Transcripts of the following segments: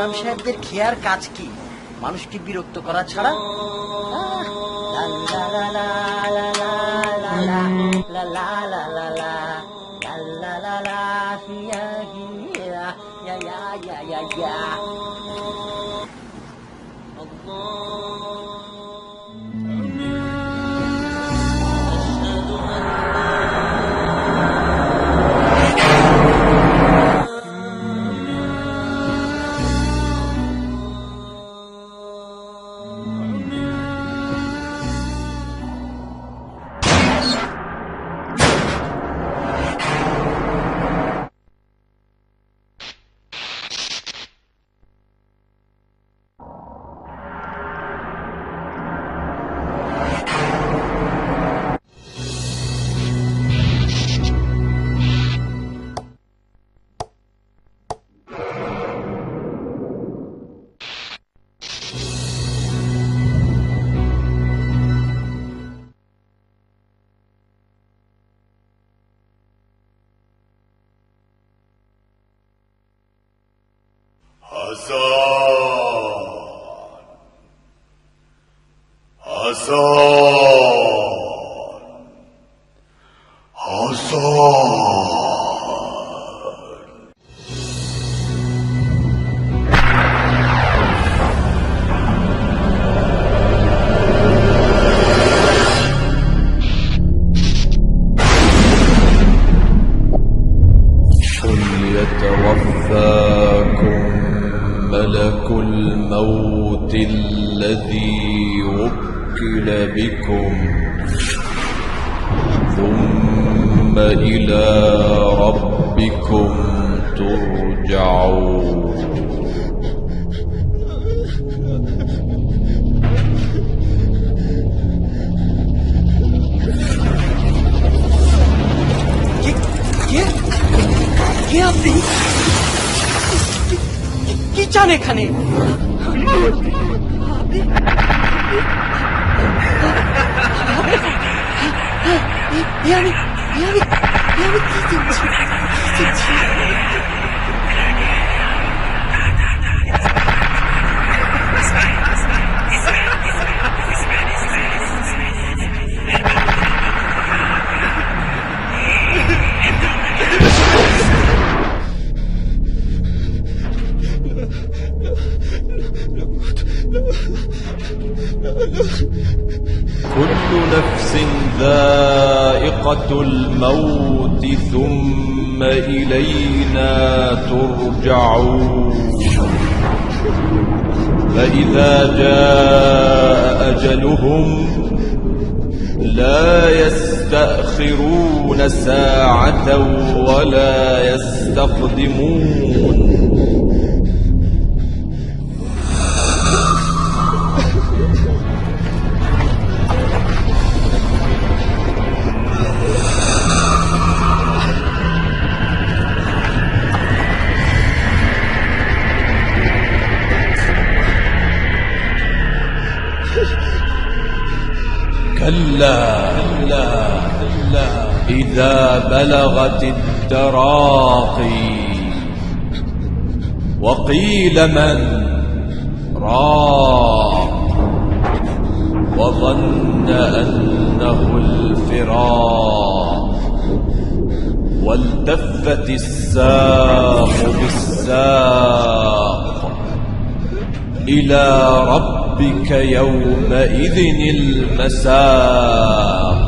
ইমাম সাহেবদের খেয়ার কাজ কি? মানুষকে বিরক্ত করা ছাড়া। লা লা লা লা লা লা লা লা লা লা লা লা লা লা লা লা ইয়া ইয়া ইয়া ইয়া ইয়া ইয়া। يتوفاكم ملك الموت الذي وكل بكم ثم إلى ربكم ترجعون. কে আপনি? কি চান এখানে? كل نفس ذائقة الموت ثم إلينا ترجعون. فإذا جاء أجلهم لا يستأخرون ساعة ولا يستقدمون. كلا إذا بلغت التراقي وقيل من راق وظن أنه الفراق والتفت الساق بالساق إلى ربك يومئذ المساق.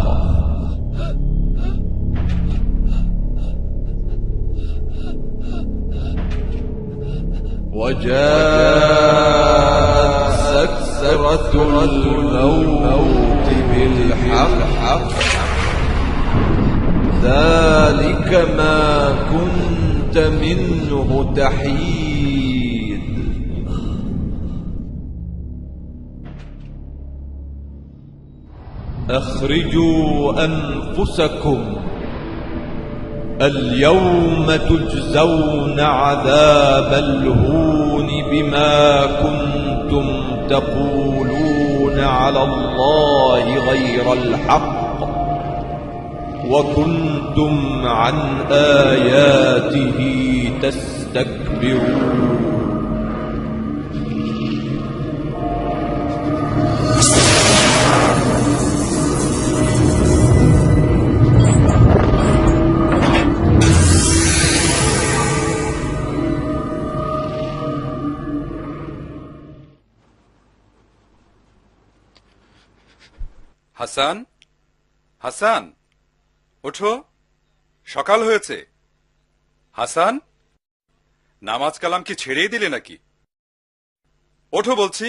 وجاءت سكرة الموت بالحق ذلك ما كنت منه تحيد. أخرجوا أنفسكم اليوم تجزون عذاب الهون بما كنتم تقولون على الله غير الحق وكنتم عن آياته تستكبرون. হাসান, হাসান, ওঠো, সকাল হয়েছে। হাসান, নামাজ কালাম কি ছেড়েই দিলে নাকি? ওঠো বলছি।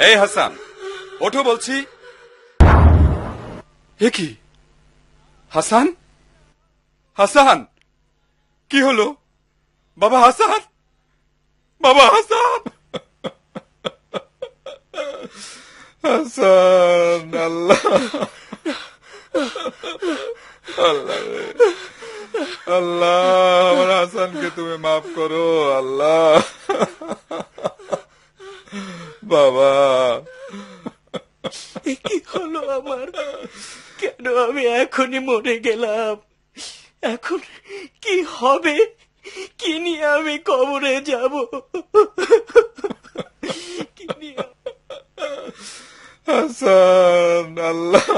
এই হাসান, ওঠো বলছি। এ কি হাসান, হাসান, কি হলো? বাবা হাসান, বাবা হাসান, হাসান, আল্লাহ, আল্লাহ রে, আল্লাহ, আমার হাসানকে তুমি মাফ করো আল্লাহ। বাবা, কি হলো আমার? কেন আমি এখনই মরে গেলাম? এখন কি হবে? কি নিয়ে আমি কবরে যাব? কি নিয়ে? হাসান, আল্লাহ,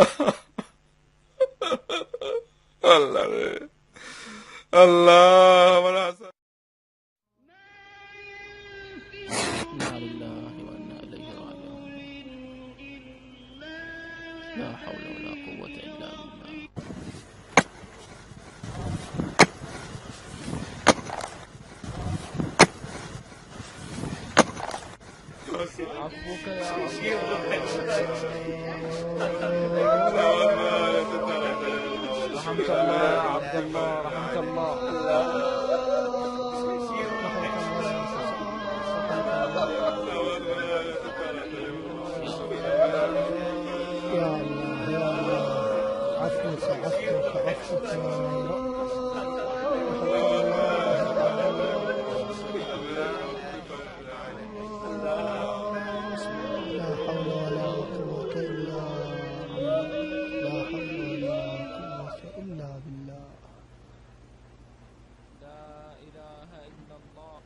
আল্লাহ রে, আল্লাহ, আমার হাসান। لا حول ولا قوة إلا بالله. رحمك الله يا عبد الله، رحمك الله. يا الله يا الله، عفوك عفوك عفوك يا الله. لا حول ولا قوة إلا بالله، لا حول ولا قوة إلا بالله. لا إله إلا الله.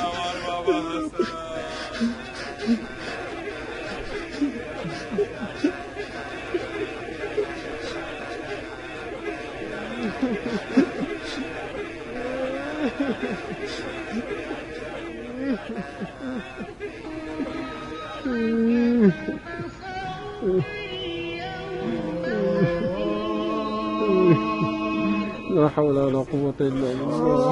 আমার বাবা হাসান, لا حول ولا قوة إلا بالله.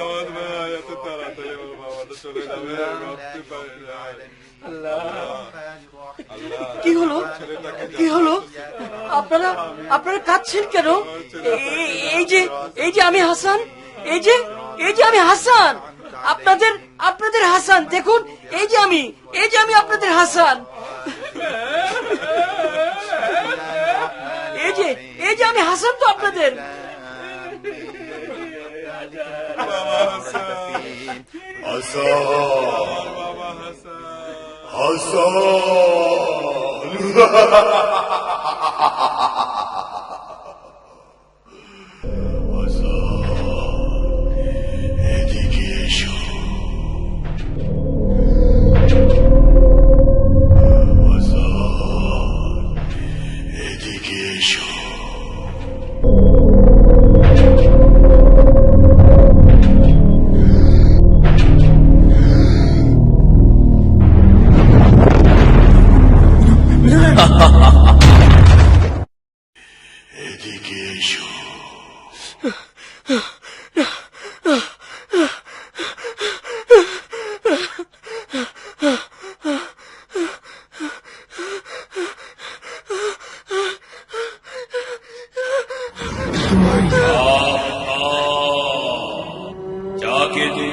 আমার ভাই এত তাড়াতাড়ি আমার বাবাটা চলে যাবে ভাবতে পারি না। কি হলো? কি হলো? আপনারা আপনারা কাঁদছেন কেন? এই যে আমি হাসান, এই যে আমি হাসান, আপনাদের হাসান। দেখুন, এই যে আমি আপনাদের হাসান। এই যে আমি হাসান তো আপনাদের।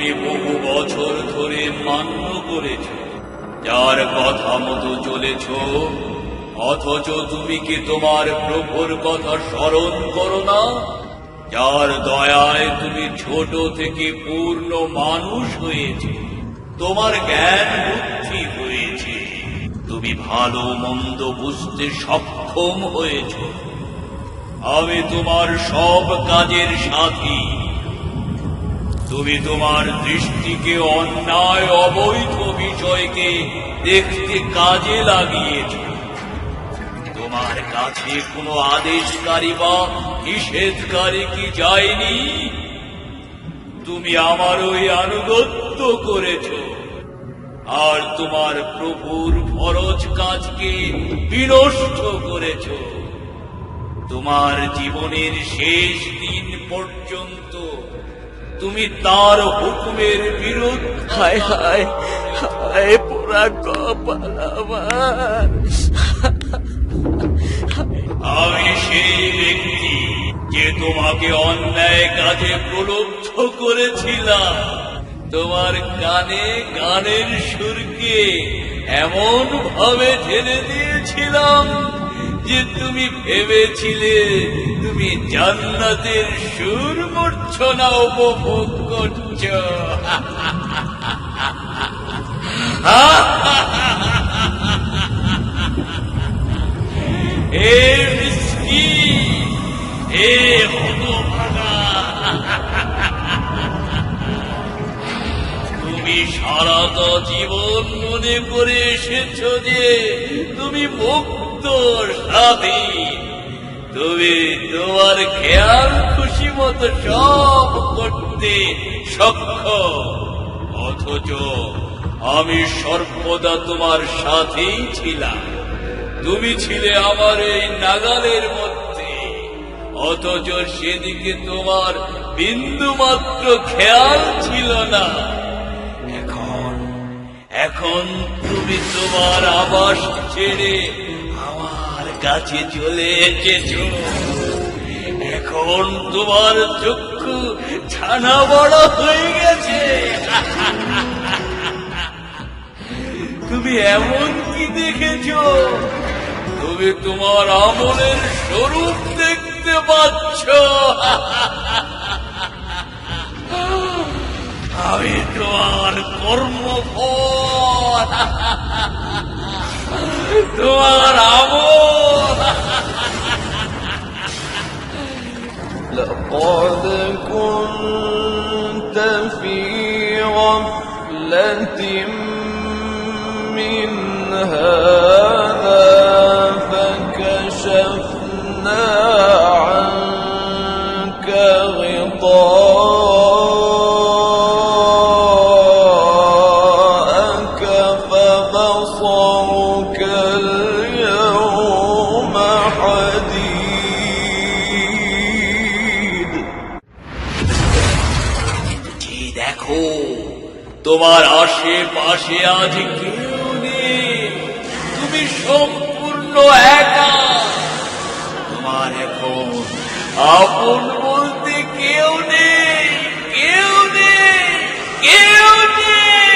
তুমি বহু বছর ধরে মান্য করেছ, যার কথা মতো চলেছ, অথচ তুমি কি তোমার প্রভুর কথা স্মরণ করো না, যার দয়ায় তুমি ছোট থেকে পূর্ণ মানুষ হয়েছ, তোমার জ্ঞান বুদ্ধি হয়েছে, তুমি ভালো মন্দ বুঝতে সক্ষম হয়েছ। আমি তোমার সব কাজের সাথী। তুমি তোমার দৃষ্টিকে অন্যায় অবৈধ বিষয়কে দেখতে কাজে লাগিয়েছ। তোমার কাছে কোনো আদেশকারী বা নিষেধকারী কি যায়নি? তুমি আমার ওই আনুগত্য করেছ, আর তোমার প্রভুর ফরজ কাজকে বিনষ্ট করেছ। তোমার জীবনের শেষ দিন পর্যন্ত তুমি তার হুকুমের বিরুদ্ধে। হায় হায় হায়, পোড়া কপাল আমার। আমি সেই ব্যক্তি যে তোমাকে অন্যায় কাজে প্রলুব্ধ করেছিলাম। তোমার কানে গানের সুরকে এমন ভাবে ঢেলে দিয়েছিলাম যে তুমি ভেবেছিলে তুমি জান্নাতের সুর মূর্ছনা উপভোগ করছ। হে মিসকিন, হে হতভাগা, তুমি সারাটা জীবন মনে করে এসেছ যে তুমি মুক্ত স্বাধীন, তুমি তোমার খেয়াল খুশি মতো সব করতে সক্ষম, অথচ আমি সর্বদা তোমার সাথেই ছিলাম। তুমি ছিলে আমার এই নাগালের মধ্যে, অথচ সেদিকে তোমার বিন্দু মাত্র খেয়াল ছিল না। এখন তুমি তোমার আবাস ছেড়ে আমার কাছে চলে এসেছ। এখন তোমার চক্ষু ছানা বড় হয়ে গেছে। তুমি এমন কি দেখেছ? তুমি তোমার আমলের স্বরূপ দেখতে পাচ্ছ। আমি তোমার কর্মফল, তোমার আমল। لقد كنت في غفلة من هذا فكشفنا عنك غطاءك فبصرك اليوم حديد। জি দেখো, তোমার আশেপাশে আজ কেউ নেই, তুমি সম্পূর্ণ একা। তোমার এখন আপন বলতে কেউ নেই, কেউ নেই, কেউ নেই।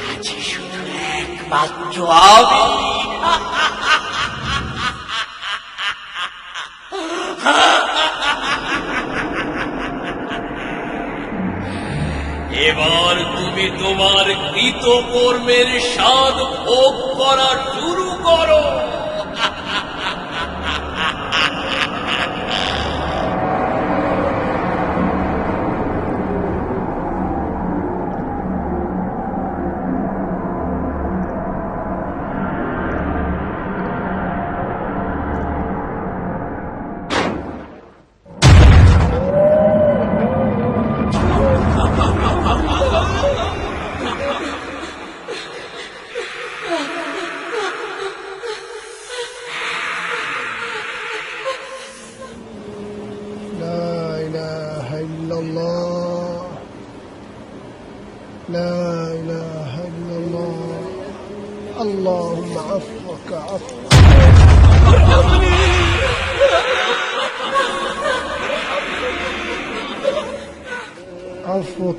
আছি শুধু একমাত্র আমি। এবার তুমি তোমার কৃতকর্মের স্বাদ ভোগ করা শুরু করো। لا إله إلا الله لا إله إلا الله اللهم عفوك عفو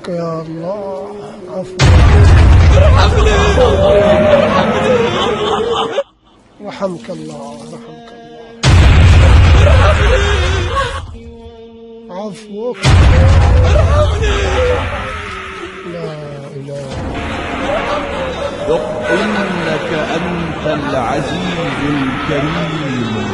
عفوك يا الله عفوك رحمك الله رحمك الله عفوك لا إله ذق إنك أنت العزيز الكريم.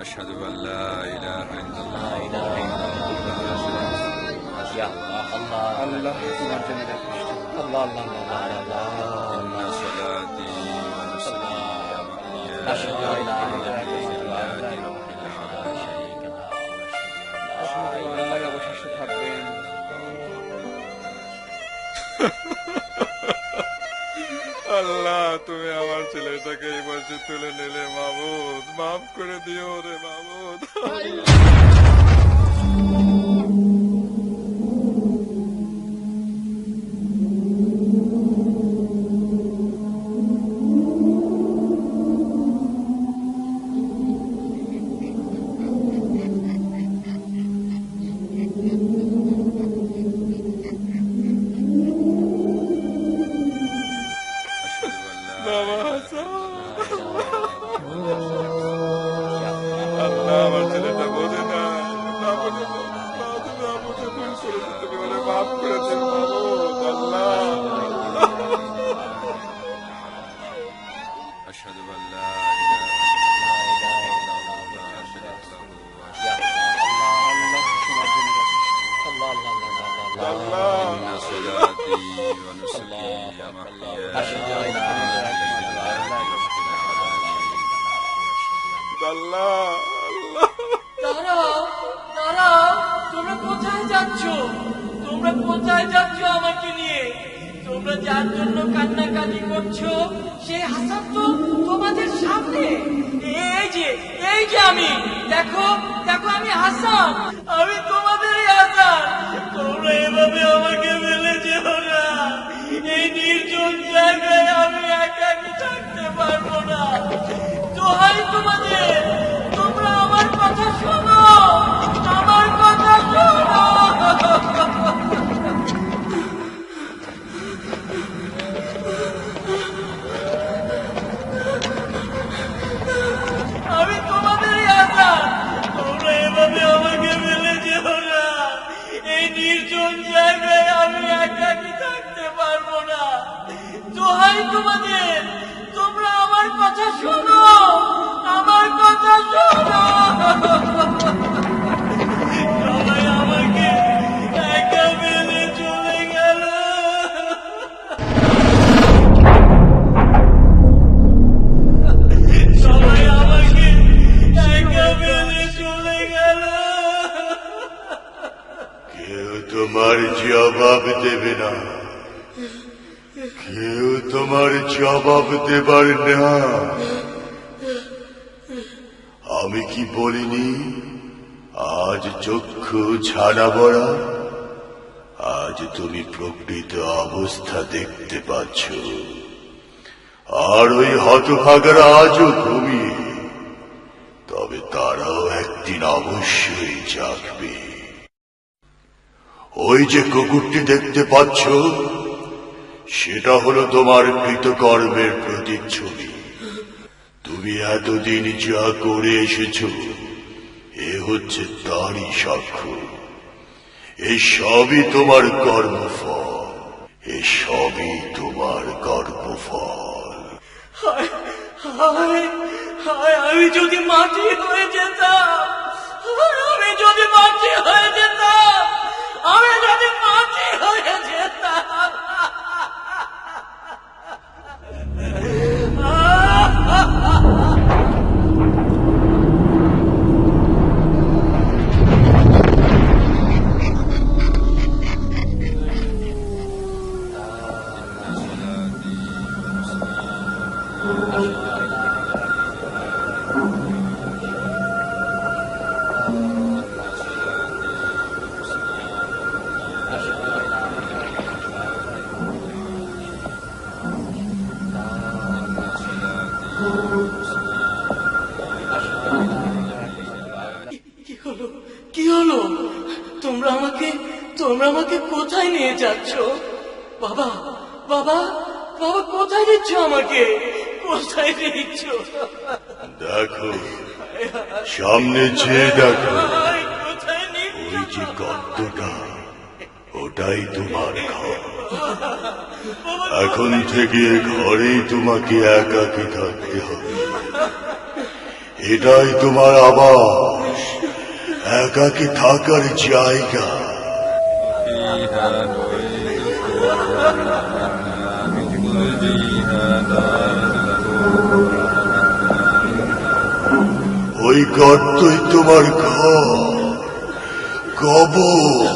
أشهد أن لا إله إلا الله يا الله الله الله إن صلاتي ونسكي ومحياي أشهد أن لا إله إلا الله আল্লাহ, তুমি আমার ছেলেটাকে এই বয়সে তুলে নিলে মাবুদ, মাফ করে দিও রে মাবুদ। বাবা হাসান, আল্লাহ আমার ছেলেটা বোঝে না, না বোঝে না, তুমি আমাকে ভুল করেছো, তুমি ওরে মাফ করে দিও মাবুদ। আল্লাহ أشهد أن لا إله إلا الله لا شريك له إن صلاتي ونسكي ومحياي আল্লাহ আল্লাহ। দাঁড়াও দাঁড়াও, তোমরা কোথায় যাচ্ছ? তোমরা কোথায় যাচ্ছ আমাকে নিয়ে? তোমরা যার জন্য কান্নাকাটি করছো সেই হাসান তো তোমাদের সামনে। এই যে আমি, দেখো দেখো, আমি হাসান, আমি তোমাদেরই হাসান। তোমরা এভাবে আমাকে ফেলে যেও না, এই নির্জন জায়গায় আমি একাকি থাকতে পারবো না। দোহাই তোমাদের, তোমরা আমার কথা শোনো, আমার কথা শোনো। আমি তোমাদেরই আশা, তোমরা এভাবে আমাকে ফেলে যেও না, এই নির্জন জায়গায় আমি একাকি থাকতে পারবো না। দোহাই তোমাদের, তোমরা আমার কথা শোনো। তোমার জবাব দেবে না, কেউ তোমার জবাব দেবার না। আমি কি বলিনি আজ চক্ষু ছানা বড়া? আজ তুমি প্রকৃত অবস্থা দেখতে পাচ্ছ, আর ওই হতভাগারা আজও ঘুমিয়ে, তবে তারাও একদিন অবশ্যই জাগবে। ওই যে কুকুরটি দেখতে পাচ্ছ, সেটা হলো তোমার কৃতকর্মের প্রতিচ্ছবি। তুমি এতদিন যা করে এসেছ, এ হচ্ছে তারই সাক্ষ্য। এই সবই তোমার কর্মফল, এ সবই তোমার কর্মফল। হায় হায় হায়, আমি যদি মাটি হয়ে যেতাম, আমি যদি মাটি হয়ে যেতাম, আমি যদি মাটি হয়ে যেতাম। কি হলো, কি হলো? তোমরা আমাকে কোথায় নিয়ে যাচ্ছ? বাবা বাবা বাবা, কোথায় নিচ্ছ আমাকে? কোথায় নিচ্ছ? দেখো, সামনে চেয়ে দেখো, কোথায় নিচ্ছ? ওই যে গর্তটা, ওটাই তোমার ঘর। এখন থেকে ঘরেই তোমাকে একাকী থাকতে হবে। এটাই তোমার আবাস, একাকী থাকার জায়গা। ওই গর্তই তোমার ঘর, কবর,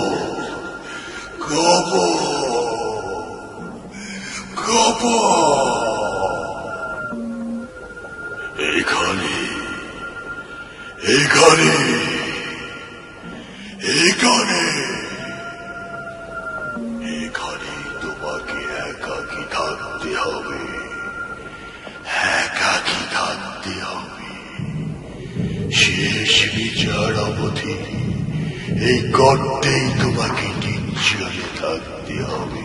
কবর, কবর। এখানে, এখানে, এখানে, এখানে তোমাকে একাকী থাকতে হবে, একাকী থাকতে হবে। শেষ বিচার অবধি এই গর্তেই তোমাকে নিশ্চলে থাকতে হবে,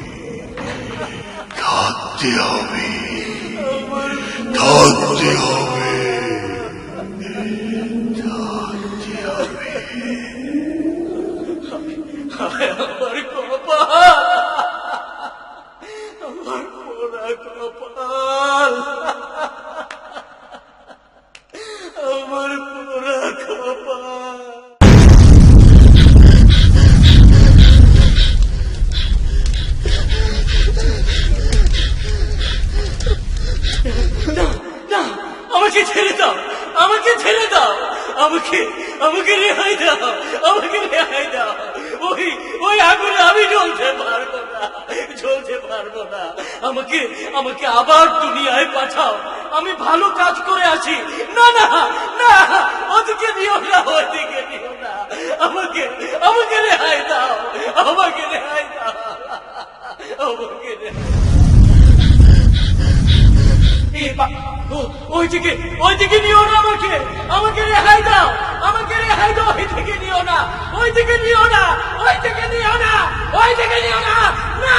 থাকতে হবে, থাকতে হবে, থাকতে হবে। আমার কপাল, আমার পোড়া কপাল, আমার পোড়া কপাল। না না, আমাকে ছেড়ে দাও, আমাকে ছেড়ে দাও, আমাকে আমাকে রেহাই দাও, আমাকে রেহাই দাও। ওই ওই আগুনে আমি জ্বলতে পারবো না, জ্বলতে পারবো না। আমাকে আমাকে আবার দুনিয়ায় পাঠাও, আমি ভালো কাজ করে আসি। না না না, ওদিকে নিও না, ওদিকে নিও না, আমাকে আমাকে রেহাই দাও, আমাকে রেহাই দাও, আমাকে রেহাই। ওইদিকে নিও না, আমাকে আমাকে রেহাই দাও, আমাকে রেহাই দাও। ওইদিকে নিও না, ওইদিকে নিও না, ওইদিকে নিও না, ওইদিকে নিও না, না।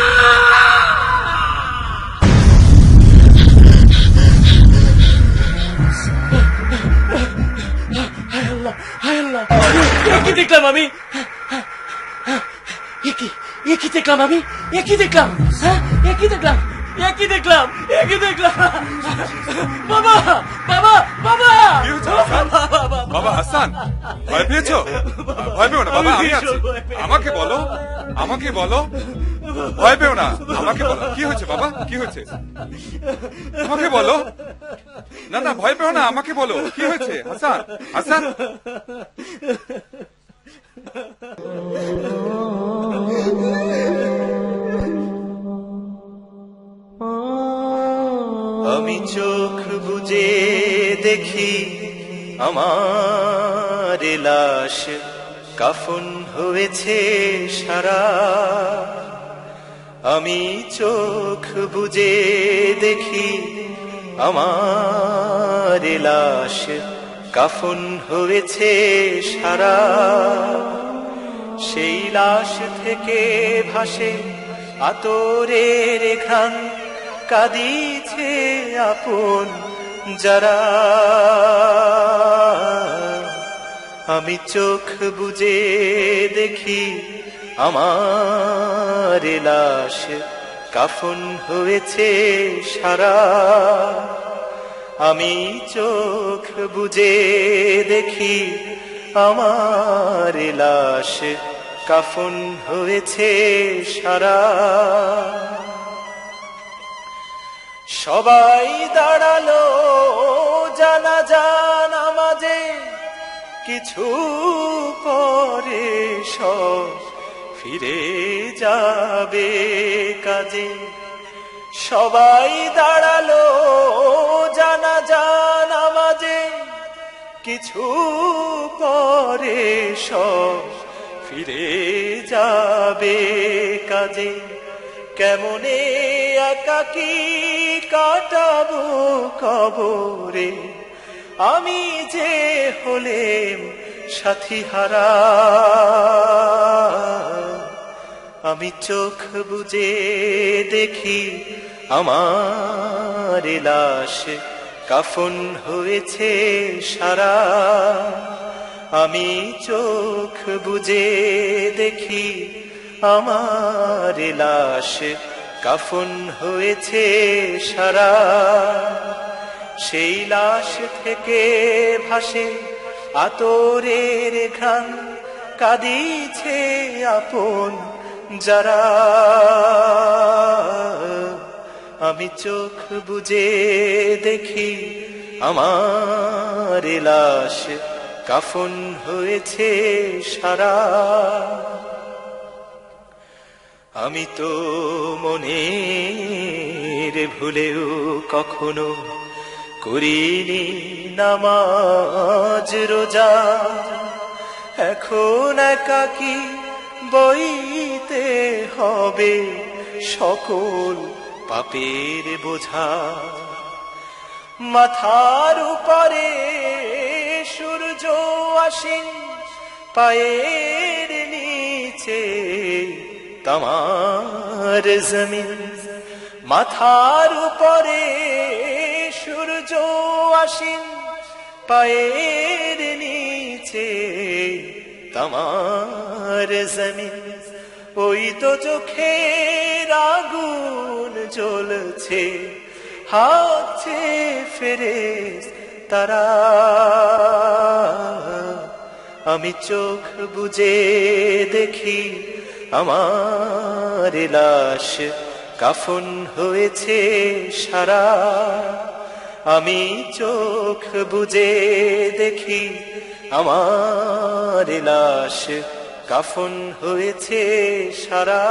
হায় আল্লাহ, হায় আল্লাহ, কি দেখলাম আমি? কি দেখলাম আমি? কি দেখলাম? হ্যাঁ, কি দেখলাম? কি দেখলাম? কি দেখলাম? বাবা বাবা বাবা, কি হয়েছে হাসান? বাবা হাসান, ভয় পেয়েছো? ভয় পেও না বাবা, আমি আছি। আমাকে বলো, আমাকে বলো, ভয় পেও না, আমাকে বলো কি হয়েছে বাবা, কি হয়েছে আমাকে বলো। না না, ভয় পেও না, আমাকে বলো কি হয়েছে। হাসান, হাসান। দেখি আমার লাশ কাফন হয়েছে সারা। আমি চোখ বুজে দেখি আমার লাশ কাফন হয়েছে সারা। সেই লাশ থেকে ভাসে আতরের ঘ্রাণ, কাঁদিছে আপন যারা। আমি চোখ বুজে দেখি আমার লাশ কাফন হয়েছে সারা। আমি চোখ বুজে দেখি আমার লাশ কাফন হয়েছে সারা। সবাই দাঁড়ালো জানাজা নামাজে, কিছু পরে সব ফিরে যাবে কাজে। সবাই দাঁড়ালো জানাজা নামাজে, কিছু পরে সব ফিরে যাবে কাজে। কেমনে একাকী কাটাবো কবরে, আমি যে হলেম সাথী হারা। আমি চোখ বুজে দেখি আমার লাশ কাফন হয়েছে সারা। আমি চোখ বুজে দেখি আমার লাশ কাফন হয়েছে সারা। সেই লাশ থেকে ভাসে আতরের ঘ্রাণ, কাঁদিছে আপন যারা। আমি চোখ বুজে দেখি আমার লাশ কাফন হয়েছে সারা। আমি তো মনের ভুলেও কখনো করিনি নামাজ রোজা। এখন একাকী বইতে হবে সকল পাপের বোঝা। মাথার উপরে সূর্য আসেন, পায়ের নিচে তামার জমিন। মাথার উপরে সূর্য আসেন, পায়ের নিচে তামার জমিন। ওই তো চোখের আগুন জ্বলছে, হাতছে ফেরেশতারা। আমি চোখ বুজে দেখি আমার লাশ কাফন হয়েছে সারা। আমি চোখ বুজে দেখি আমার লাশ কাফন হয়েছে সারা।